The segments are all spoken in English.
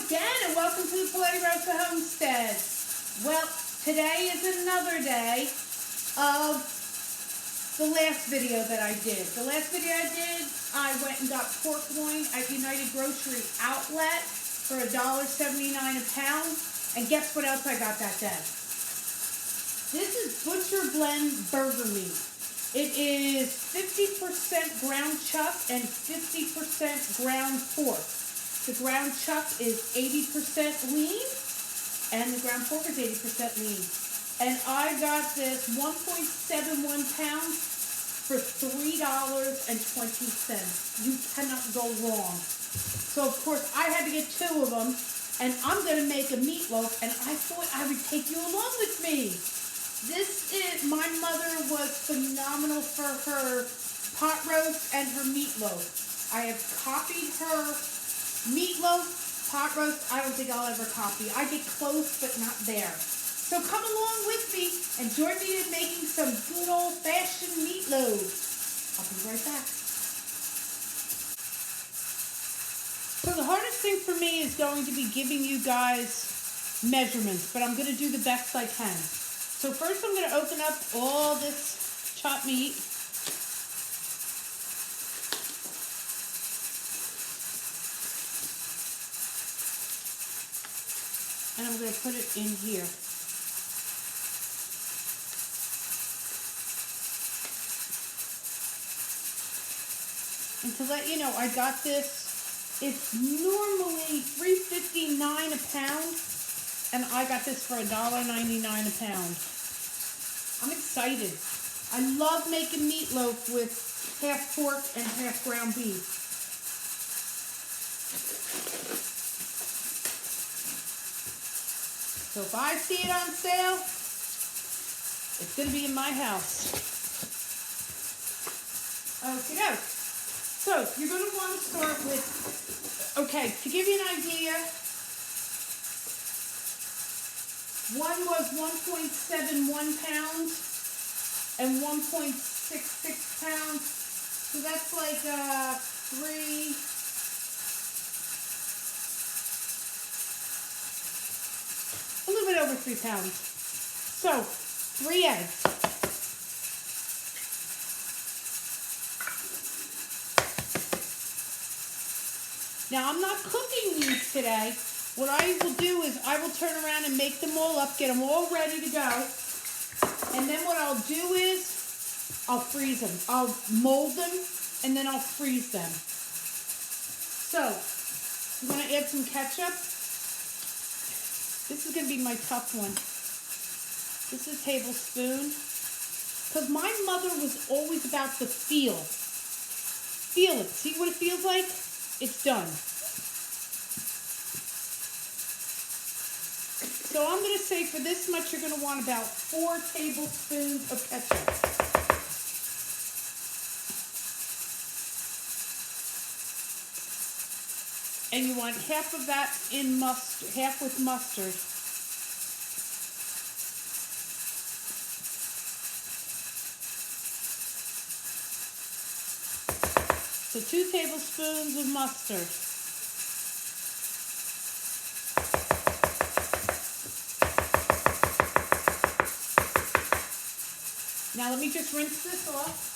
again, and welcome to the Homestead. Well, today is another day of the last video that I did. The last video I went and got pork loin at United Grocery Outlet for $1.79 a pound. And guess what else I got that day? This is Butcher Blend burger meat. It is 50% ground chuck and 50% ground pork. The ground chuck is 80% lean, and the ground pork is 80% lean. And I got this 1.71 pounds for $3.20. You cannot go wrong. So, of course, I had to get two of them, and I'm going to make a meatloaf, and I thought I would take you along with me. My mother was phenomenal for her pot roast and her meatloaf. I have copied her meatloaf, pot roast, I don't think I'll ever copy. I get close, but not there. So come along with me and join me in making some good old-fashioned meatloaf. I'll be right back. So the hardest thing for me is going to be giving you guys measurements, but I'm going to do the best I can. So first I'm going to open up all this chopped meat. And I'm going to put it in here. And to let you know, I got this, it's normally $3.59 a pound, and I got this for $1.99 a pound. I'm excited. I love making meatloaf with half pork and half ground beef. So if I see it on sale, it's going to be in my house. Okay, so you're going to want to start with, okay, to give you an idea, one was 1.71 pounds and 1.66 pounds. So that's like a little bit over 3 pounds. So, 3 eggs. Now, I'm not cooking these today. What I will do is I will turn around and make them all up, get them all ready to go. And then what I'll do is I'll freeze them. I'll mold them, and then I'll freeze them. So, you want to add some ketchup? This is going to be my tough one. This is a tablespoon. Because my mother was always about the feel. Feel it. See what it feels like? It's done. So I'm going to say for this much, you're going to want about 4 tablespoons of ketchup. And you want half of that in mustard, half with mustard. So 2 tablespoons of mustard. Now let me just rinse this off.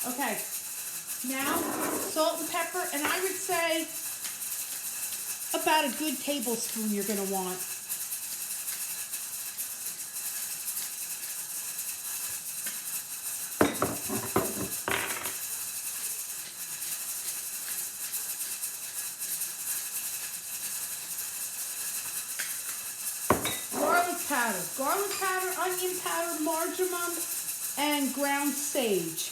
Okay, now salt and pepper, and I would say about a good tablespoon you're going to want. Garlic powder, onion powder, marjoram, and ground sage.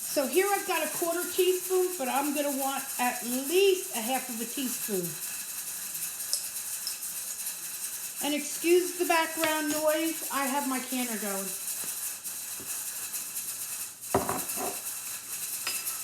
So here I've got a 1/4 teaspoon, but I'm going to want at least a 1/2 teaspoon. And excuse the background noise, I have my canner going.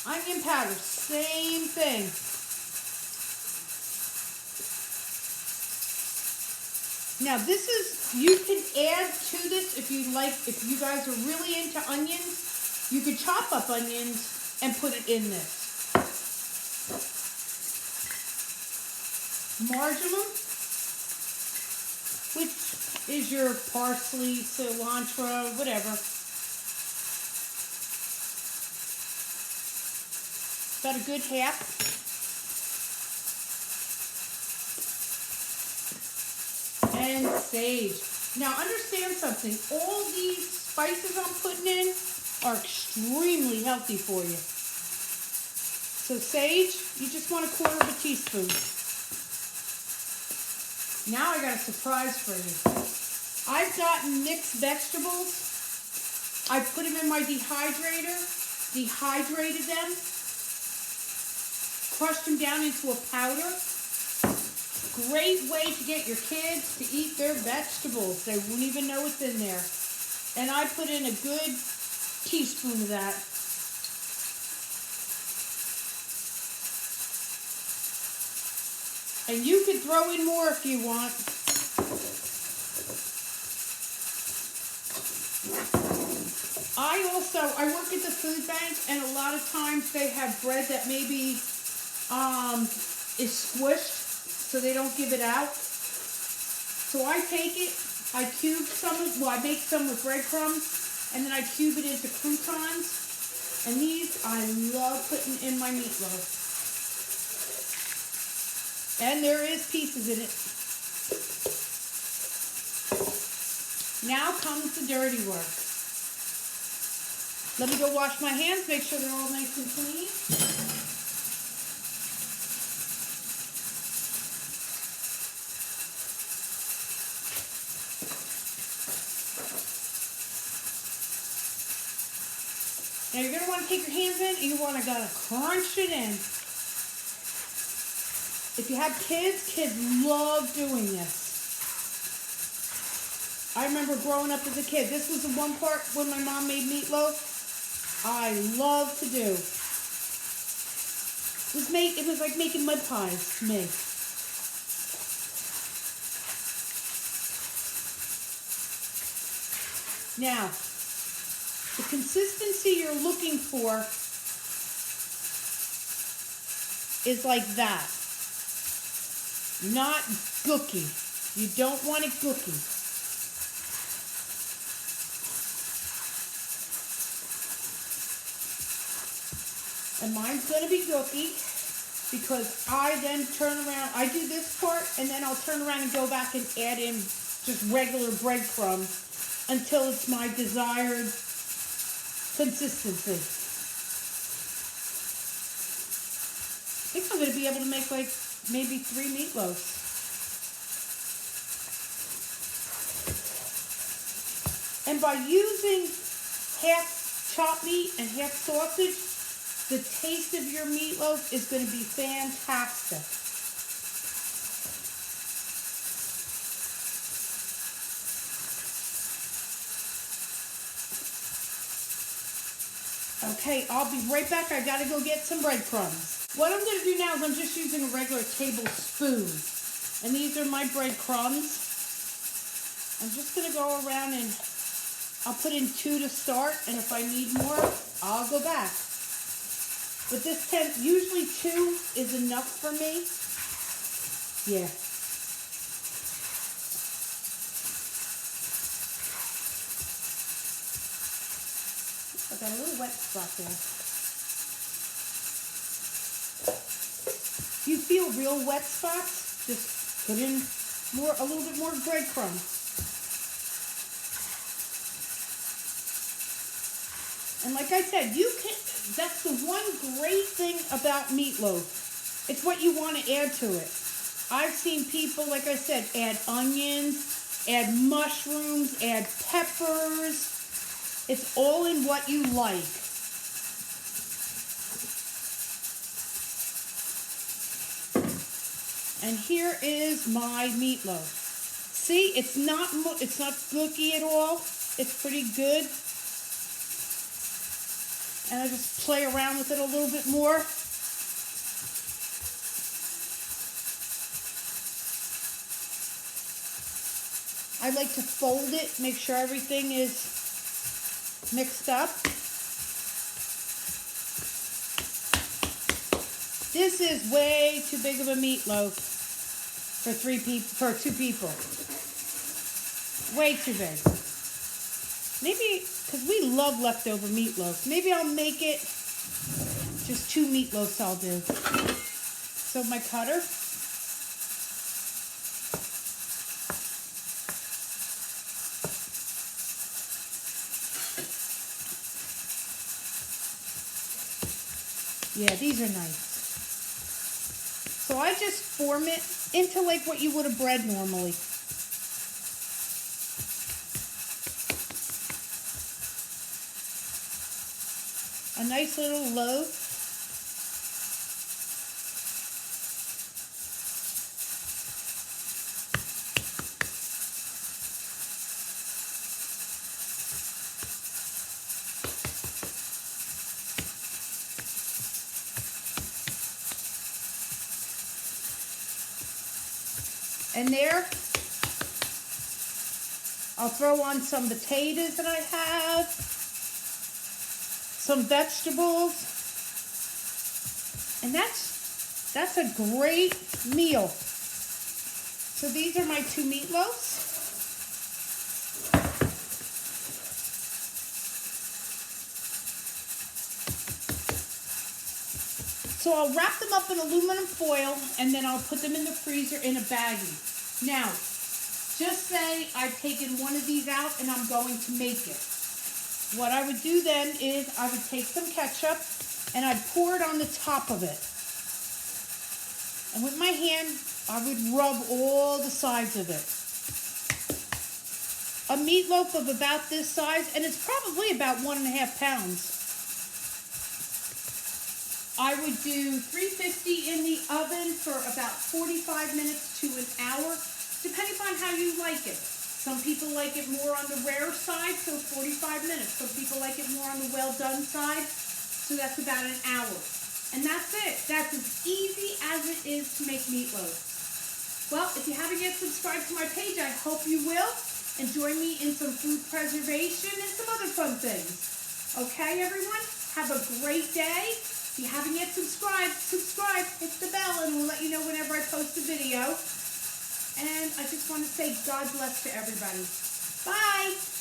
Onion powder, same thing. Now this is, you can add to this if you like, if you guys are really into onions, you could chop up onions and put it in this. Marjoram, which is your parsley, cilantro, whatever. About a good half. And sage. Now understand something. All these spices I'm putting in are extremely healthy for you. So sage, you just want 1/4 teaspoon. Now I got a surprise for you. I've gotten mixed vegetables. I put them in my dehydrator, dehydrated them, crushed them down into a powder. Great way to get your kids to eat their vegetables. They won't even know what's in there. And I put in a good teaspoon of that. And you could throw in more if you want. I work at the food bank, and a lot of times they have bread that maybe is squished, so they don't give it out. So I take it, I cube some, I make some with breadcrumbs, and then I cube it into croutons. And these I love putting in my meatloaf. And there is pieces in it. Now comes the dirty work. Let me go wash my hands, make sure they're all nice and clean. Now you're going to want to take your hands in and you want to crunch it in. If you have kids, kids love doing this. I remember growing up as a kid. This was the one part when my mom made meatloaf I love to do. It was like making mud pies to me. Now, the consistency you're looking for is like that. Not gooky. You don't want it gooky. And mine's going to be gooky because I then turn around. I do this part and then I'll turn around and go back and add in just regular breadcrumbs until it's my desired consistency. I think I'm going to be able to make like maybe 3 meatloaves. And by using half chopped meat and half sausage, the taste of your meatloaf is going to be fantastic. Okay, I'll be right back. I got to go get some breadcrumbs. What I'm going to do now is I'm just using a regular tablespoon. And these are my breadcrumbs. I'm just going to go around and I'll put in 2 to start. And if I need more, I'll go back. But this usually 2 is enough for me. Yeah. I got a little wet spot there. If you feel real wet spots, just put in a little bit more breadcrumbs. And like I said, that's the one great thing about meatloaf. It's what you want to add to it. I've seen people, like I said, add onions, add mushrooms, add peppers. It's all in what you like. And here is my meatloaf. See, it's not gooky at all. It's pretty good. And I just play around with it a little bit more. I like to fold it, make sure everything is mixed up. This is way too big of a meatloaf for 2 people. Way too big. Maybe, because we love leftover meatloaf, maybe I'll make it just 2 meatloafs I'll do. So my cutter. Yeah, these are nice. So I just form it into like what you would have bread normally. A nice little loaf. And there, I'll throw on some potatoes that I have, some vegetables, and that's a great meal. So these are my 2 meatloaves. So I'll wrap them up in aluminum foil, and then I'll put them in the freezer in a baggie. Now, just say I've taken one of these out and I'm going to make it. What I would do then is I would take some ketchup and I'd pour it on the top of it. And with my hand, I would rub all the sides of it. A meatloaf of about this size, and it's probably about 1.5 pounds. I would do 350 in the oven for about 45 minutes to an hour, depending upon how you like it. Some people like it more on the rare side, so 45 minutes. Some people like it more on the well done side, so that's about an hour. And that's it. That's as easy as it is to make meatloaf. Well, if you haven't yet subscribed to my page, I hope you will. And join me in some food preservation and some other fun things. Okay, everyone? Have a great day. If you haven't yet subscribed, hit the bell, and we'll let you know whenever I post a video. And I just want to say God bless to everybody. Bye!